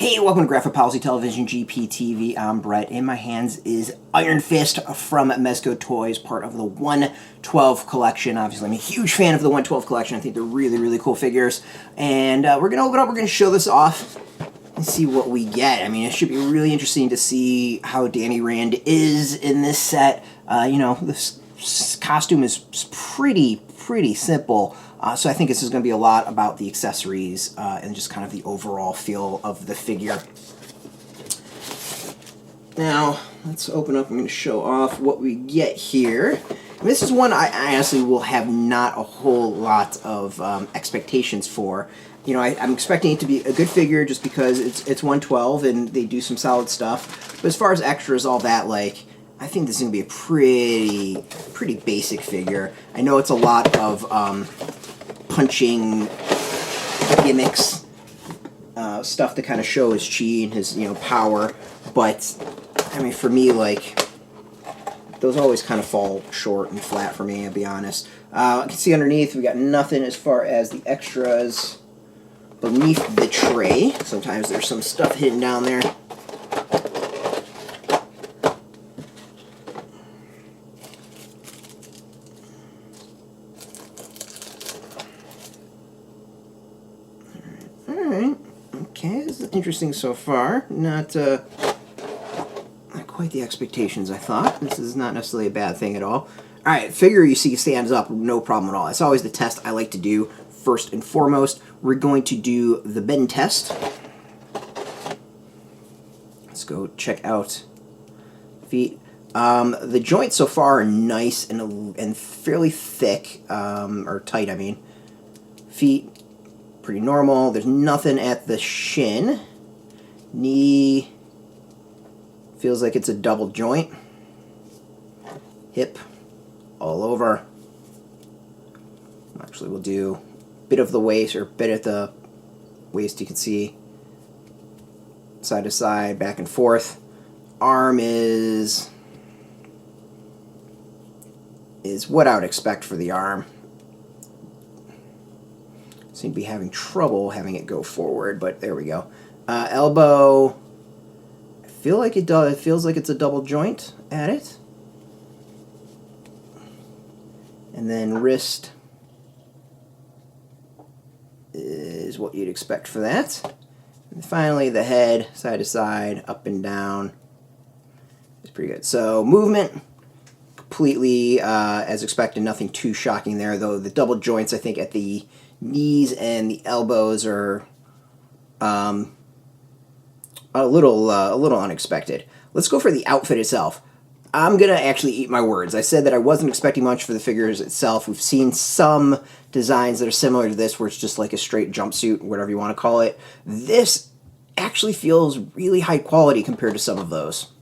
Hey, welcome to Graphic Policy Television GPTV. I'm Brett. In my hands is Iron Fist from Mezco Toys, part of the 112 collection. Obviously, I'm a huge fan of the 112 collection. I think they're really, really cool figures. And we're going to open up, we're going to show this off and see what we get. I mean, it should be really interesting to see how Danny Rand is in this set. You know, this costume is pretty simple. So I think this is going to be a lot about the accessories and just kind of the overall feel of the figure. Now, let's open up. I'm going to show off what we get here. And this is one I honestly will have not a whole lot of expectations for. You know, I'm expecting it to be a good figure just because it's 112 and they do some solid stuff. But as far as extras, all that, like, I think this is going to be a pretty basic figure. I know it's a lot of punching gimmicks, stuff to kind of show his chi and his, you know, power, but I mean, for me, like, those always kind of fall short and flat for me, I'll be honest. I can see underneath we got nothing as far as the extras beneath the tray. Sometimes there's some stuff hidden down there. Alright, okay, this is interesting so far. Not quite the expectations I thought. This is not necessarily a bad thing at all. Alright, figure you see stands up, no problem at all. It's always the test I like to do first and foremost. We're going to do the bend test. Let's go check out feet. The joints so far are nice and fairly thick, or tight, I mean. Feet, pretty normal. There's nothing at the shin. Knee feels like it's a double joint. Hip all over. Actually, we'll do a bit of the waist, or a bit at the waist. You can see side to side, back and forth. Arm is what I would expect for the arm. Seem to be having trouble having it go forward, but there we go. Elbow, I feel like it does. It feels like it's a double joint at it. And then wrist is what you'd expect for that. And finally, the head, side to side, up and down, is pretty good. So movement, completely as expected. Nothing too shocking there, though. The double joints, I think, at the knees and the elbows are a little unexpected. Let's go for the outfit itself. I'm gonna actually eat my words. I said that I wasn't expecting much for the figures itself. We've seen some designs that are similar to this, where it's just like a straight jumpsuit, whatever you want to call it. This actually feels really high quality compared to some of those.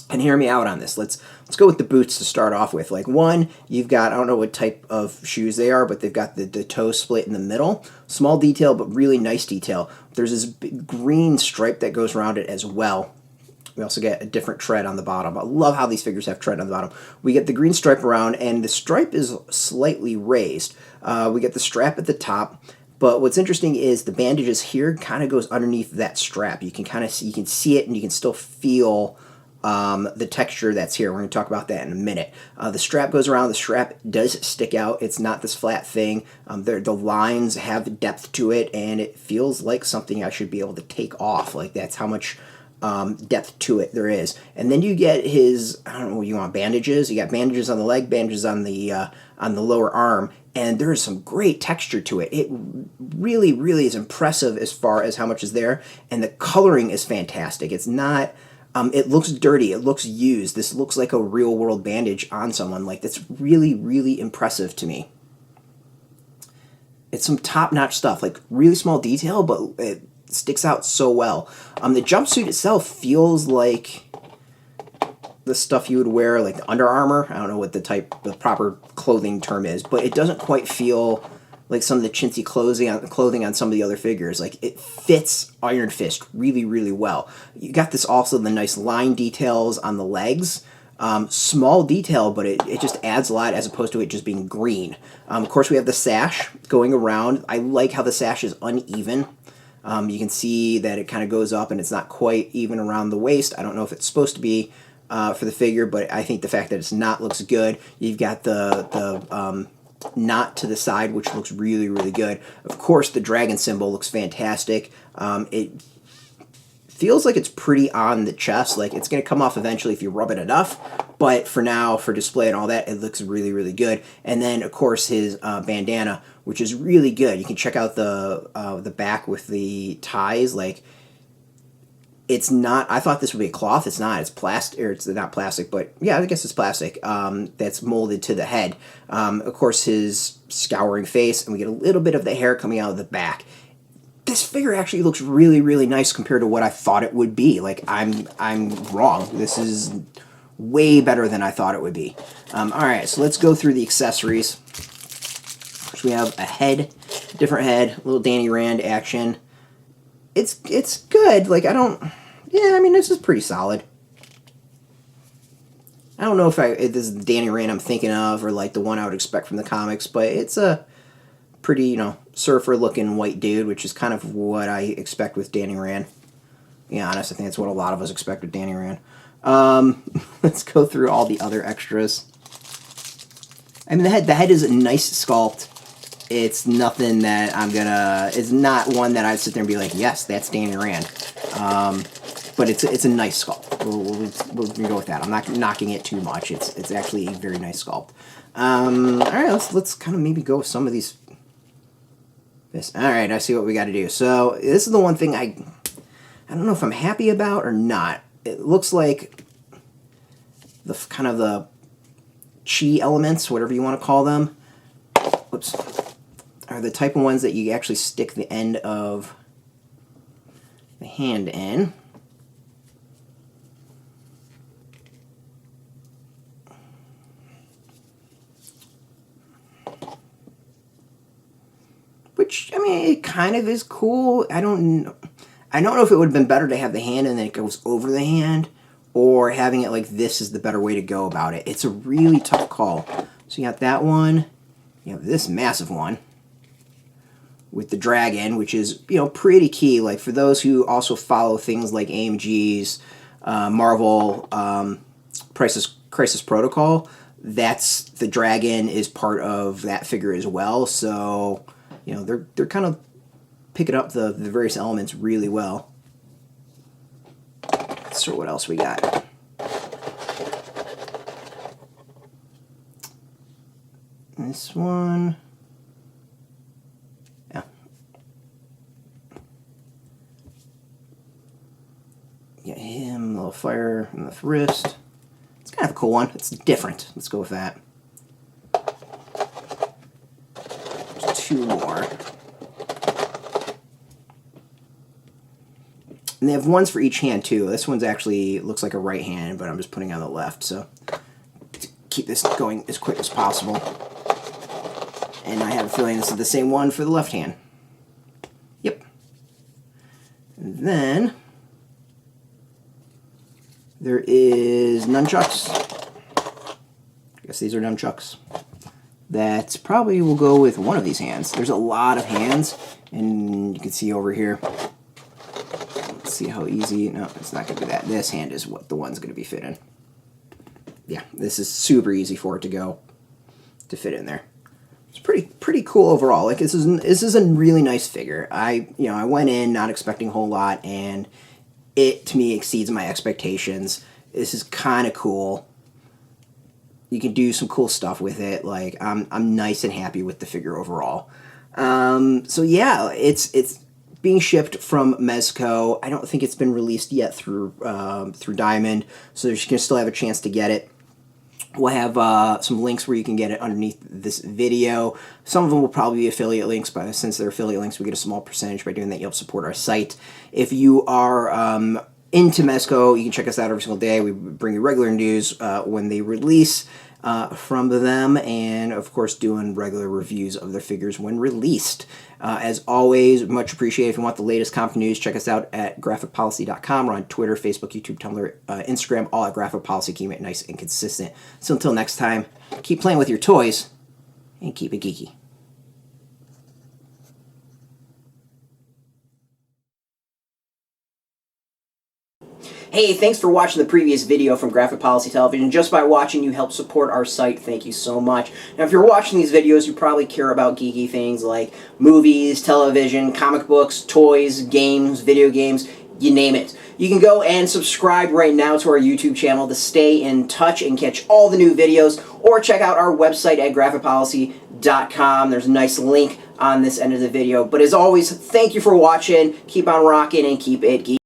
And hear me out on this. Let's go with the boots to start off with. Like, one, you've got, I don't know what type of shoes they are, but they've got the toe split in the middle. Small detail, but really nice detail. There's this big green stripe that goes around it as well. We also get a different tread on the bottom. I love how these figures have tread on the bottom. We get the green stripe around, and the stripe is slightly raised. We get the strap at the top. But what's interesting is the bandages here kind of goes underneath that strap. You can kind of see, you can see it, and you can still feel the texture that's here. We're going to talk about that in a minute. The strap goes around. The strap does stick out. It's not this flat thing. The lines have depth to it, and it feels like something I should be able to take off. Like, that's how much depth to it there is. And then you get his, I don't know what you want, bandages. You got bandages on the leg, bandages on the lower arm, and there is some great texture to it. It really is impressive as far as how much is there, and the coloring is fantastic. It's not... it looks dirty. It looks used. This looks like a real-world bandage on someone. Like, that's really impressive to me. It's some top-notch stuff. Like, really small detail, but it sticks out so well. The jumpsuit itself feels like the stuff you would wear, like the Under Armour. I don't know what the proper clothing term is, but it doesn't quite feel like some of the chintzy clothing on some of the other figures. Like, it fits Iron Fist really well. You got this also the nice line details on the legs. Small detail, but it just adds a lot as opposed to it just being green. Of course, we have the sash going around. I like how the sash is uneven. You can see that it kind of goes up and it's not quite even around the waist. I don't know if it's supposed to be for the figure, but I think the fact that it's not looks good. You've got the knot to the side, which looks really, really good. Of course, the dragon symbol looks fantastic. It feels like it's pretty on the chest. Like, it's going to come off eventually if you rub it enough, but for now, for display and all that, it looks really, really good. And then, of course, his bandana, which is really good. You can check out the back with the ties. Like, it's not, I thought this would be a cloth. It's not. It's plastic, or it's not plastic, but yeah, I guess it's plastic, that's molded to the head. Of course, his scouring face, and we get a little bit of the hair coming out of the back. This figure actually looks really, really nice compared to what I thought it would be. Like, I'm wrong. This is way better than I thought it would be. All right, so let's go through the accessories. First, we have a head, different head, little Danny Rand action. It's good. Like, I mean, this is pretty solid. I don't know if this is the Danny Rand I'm thinking of, or like the one I would expect from the comics, but it's a pretty, surfer-looking white dude, which is kind of what I expect with Danny Rand. Yeah, honest, I think that's what a lot of us expect with Danny Rand. Let's go through all the other extras. I mean, the head is a nice sculpt. It's nothing that it's not one that I'd sit there and be like, yes, that's Danny Rand. But it's a nice sculpt. We'll go with that. I'm not knocking it too much. It's actually a very nice sculpt. All right, let's kind of maybe go with some of these. All right, I see what we got to do. So this is the one thing I don't know if I'm happy about or not. It looks like the kind of the chi elements, whatever you want to call them, whoops, are the type of ones that you actually stick the end of the hand in. Which, I mean, it kind of is cool. I don't know if it would have been better to have the hand and then it goes over the hand, or having it like this is the better way to go about it. It's a really tough call. So you got that one. You have this massive one with the dragon, which is, pretty key. Like, for those who also follow things like AMG's Marvel Crisis Protocol, that's the dragon is part of that figure as well. So, they're kind of picking up the various elements really well. So what else we got? This one. Yeah. Get him, a little fire in the wrist. It's kind of a cool one. It's different. Let's go with that. There's two more. And they have ones for each hand, too. This one's actually looks like a right hand, but I'm just putting it on the left, so to keep this going as quick as possible. And I have a feeling this is the same one for the left hand. Yep. And then there is Nunchucks. I guess these are Nunchucks. That probably will go with one of these hands. There's a lot of hands, and you can see over here. Let's see how easy. No, it's not going to be that. This hand is what the one's going to be fit in. Yeah, this is super easy for it to fit in there. It's pretty cool overall. Like, this is a really nice figure. I went in not expecting a whole lot, and it to me exceeds my expectations. This is kind of cool. You can do some cool stuff with it. Like, I'm nice and happy with the figure overall. So yeah, it's being shipped from Mezco. I don't think it's been released yet through Diamond, so you can still have a chance to get it. We'll have some links where you can get it underneath this video. Some of them will probably be affiliate links, but since they're affiliate links, we get a small percentage by doing that. You'll support our site. If you are into Mezco, you can check us out every single day. We bring you regular news when they release from them, and of course doing regular reviews of their figures when released. As always, much appreciated. If you want the latest comic news, check us out at graphicpolicy.com. We're on Twitter, Facebook, YouTube, Tumblr, Instagram, all at Graphic Policy. Keep it nice and consistent. So until next time, keep playing with your toys and keep it geeky. Hey, thanks for watching the previous video from Graphic Policy Television. Just by watching, you help support our site. Thank you so much. Now, if you're watching these videos, you probably care about geeky things like movies, television, comic books, toys, games, video games, you name it. You can go and subscribe right now to our YouTube channel to stay in touch and catch all the new videos, or check out our website at graphicpolicy.com. There's a nice link on this end of the video. But as always, thank you for watching. Keep on rocking and keep it geeky.